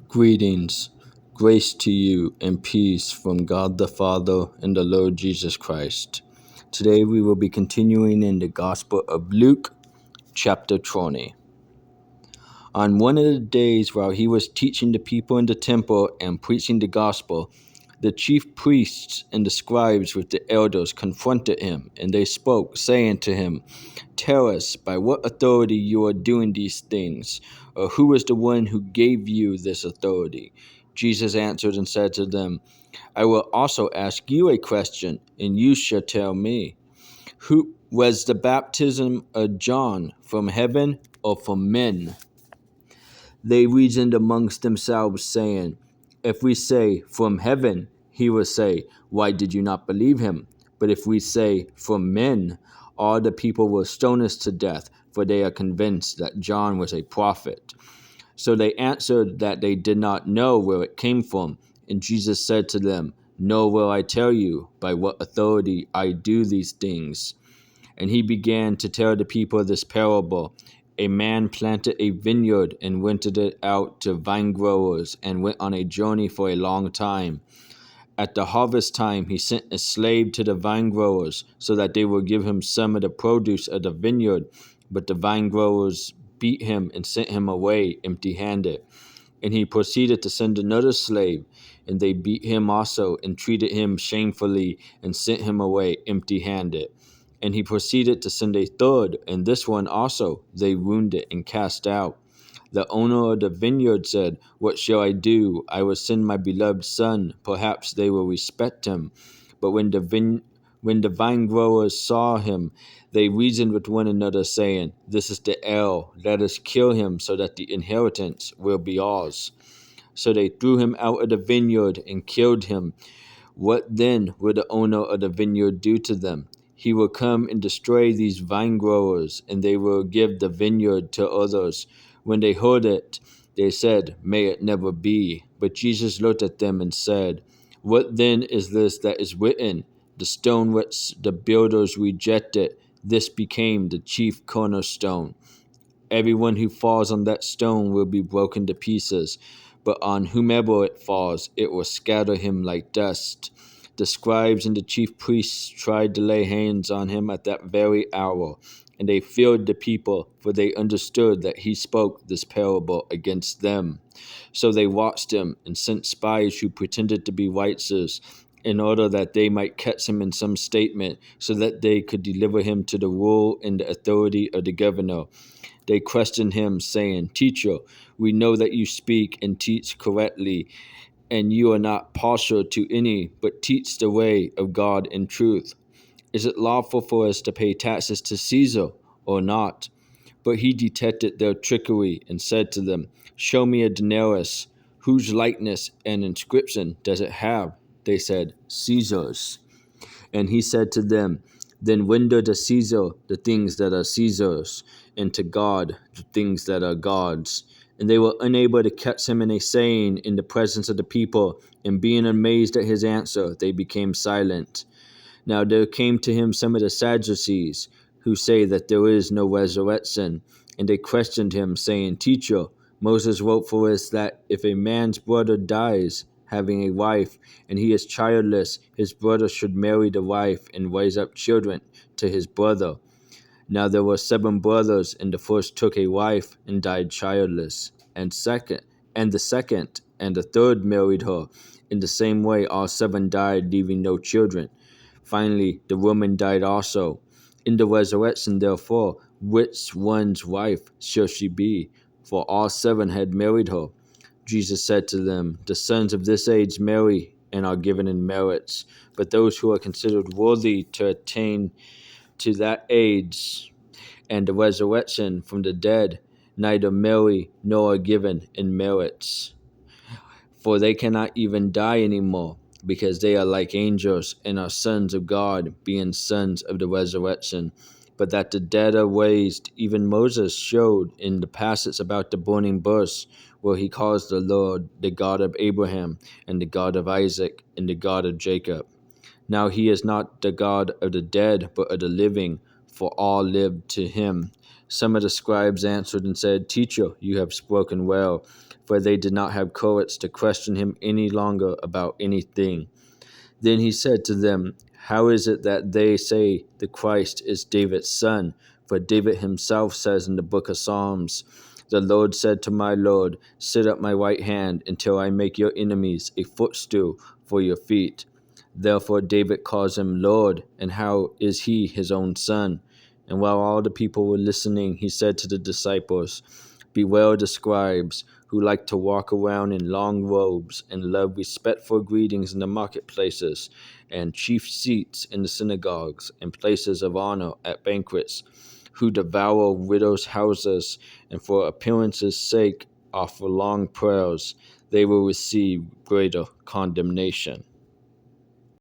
Greetings, grace to you and peace from God the Father and the Lord Jesus Christ. Today we will be continuing in the Gospel of Luke, chapter 20. On one of the days while he was teaching the people in the temple and preaching the gospel, the chief priests and the scribes with the elders confronted him, and they spoke, saying to him, "Tell us by what authority you are doing these things, or who is the one who gave you this authority?" Jesus answered and said to them, "I will also ask you a question, and you shall tell me. Who was the baptism of John, from heaven or from men?" They reasoned amongst themselves, saying, "If we say, 'From heaven,' he will say, 'Why did you not believe him?' But if we say, 'From men,' all the people will stone us to death, for they are convinced that John was a prophet." So they answered that they did not know where it came from. And Jesus said to them, "Nor will I tell you by what authority I do these things." And he began to tell the people this parable. A man planted a vineyard and rented it out to vine growers and went on a journey for a long time. At the harvest time, he sent a slave to the vine growers so that they would give him some of the produce of the vineyard. But the vine growers beat him and sent him away empty handed. And he proceeded to send another slave, and they beat him also and treated him shamefully and sent him away empty handed. And he proceeded to send a third, and this one also they wounded and cast out. The owner of the vineyard said, "What shall I do? I will send my beloved son. Perhaps they will respect him." But when the vine growers saw him, they reasoned with one another, saying, "This is the heir. Let us kill him, so that the inheritance will be ours." So they threw him out of the vineyard and killed him. What then will the owner of the vineyard do to them? He will come and destroy these vine growers, and they will give the vineyard to others. When they heard it, they said, "May it never be." But Jesus looked at them and said, "What then is this that is written? The stone which the builders rejected, this became the chief cornerstone. Everyone who falls on that stone will be broken to pieces, but on whomever it falls, it will scatter him like dust." The scribes and the chief priests tried to lay hands on him at that very hour, and they feared the people, for they understood that he spoke this parable against them. So they watched him and sent spies who pretended to be witnesses, in order that they might catch him in some statement, so that they could deliver him to the rule and the authority of the governor. They questioned him, saying, "Teacher, we know that you speak and teach correctly, and you are not partial to any, but teach the way of God in truth. Is it lawful for us to pay taxes to Caesar or not?" But he detected their trickery and said to them, "Show me a denarius. Whose likeness and inscription does it have?" They said, "Caesar's." And he said to them, "Then render to Caesar the things that are Caesar's, and to God the things that are God's." And they were unable to catch him in a saying in the presence of the people, and being amazed at his answer, they became silent. Now there came to him some of the Sadducees, who say that there is no resurrection. And they questioned him, saying, "Teacher, Moses wrote for us that if a man's brother dies, having a wife, and he is childless, his brother should marry the wife and raise up children to his brother. Now there were 7 brothers, and the first took a wife and died childless, and the second and the third married her. In the same way all 7 died, leaving no children. Finally the woman died also. In the resurrection, therefore, which one's wife shall she be? For all 7 had married her." Jesus said to them, "The sons of this age marry and are given in marriage, but those who are considered worthy to attain to that age and the resurrection from the dead neither marry nor are given in marriage. For they cannot even die anymore, because they are like angels and are sons of God, being sons of the resurrection. But that the dead are raised, even Moses showed in the passage about the burning bush, where he calls the Lord the God of Abraham, and the God of Isaac, and the God of Jacob. Now he is not the God of the dead, but of the living, for all live to him. Some of the scribes answered and said, Teacher, you have spoken well. For they did not have courage to question him any longer about anything. Then he said to them, How is it that they say the Christ is David's son? For David himself says in the book of Psalms, The Lord said to my Lord, Sit at my right hand until I make your enemies a footstool for your feet. Therefore David calls him Lord, and how is he his own son? And while all the people were listening, he said to the disciples, Beware the scribes, who like to walk around in long robes and love respectful greetings in the marketplaces and chief seats in the synagogues and places of honor at banquets, who devour widows' houses and for appearance's sake offer long prayers. They will receive greater condemnation.